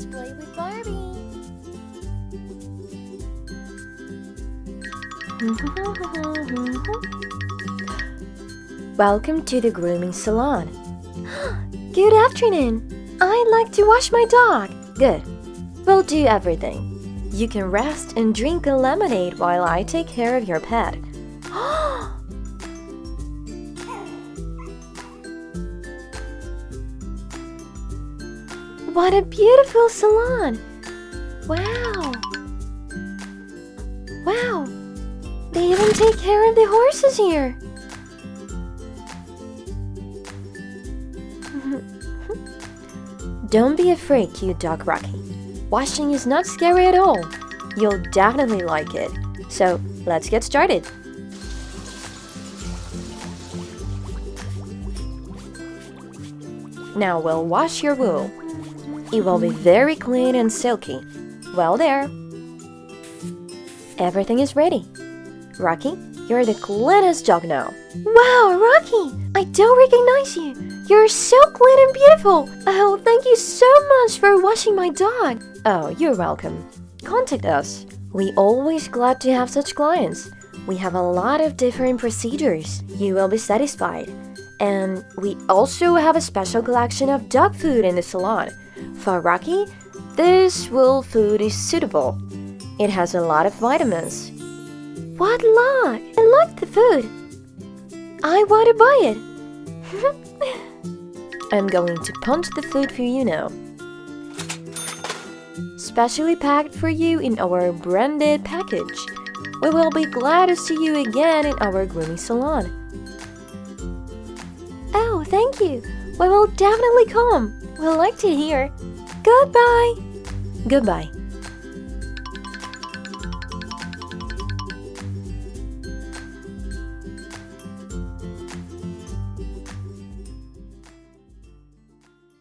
Let's play with Barbie. Welcome to the grooming salon. Good afternoon. I'd like to wash my dog. Good. We'll do everything. You can rest and drink a lemonade while I take care of your pet. What a beautiful salon! Wow! Wow! They even take care of the horses here! Don't be afraid, cute dog Rocky. Washing is not scary at all. You'll definitely like it. So, let's get started. Now we'll wash your wool. It will be very clean and silky. Well there. Everything is ready. Rocky, you're the cleanest dog now. Wow, Rocky! I don't recognize you. You're so clean and beautiful. Oh, thank you so much for washing my dog. Oh, you're welcome. Contact us. We always glad to have such clients. We have a lot of different procedures. You will be satisfied. And we also have a special collection of dog food in the salon. For Rocky, this wool food is suitable. It has a lot of vitamins. What luck! I like the food. I want to buy it. I'm going to punch the food for you now. Specially packed for you in our branded package. We will be glad to see you again in our grooming salon. Oh, thank you. We will definitely come. We'll like to hear. Goodbye. Goodbye.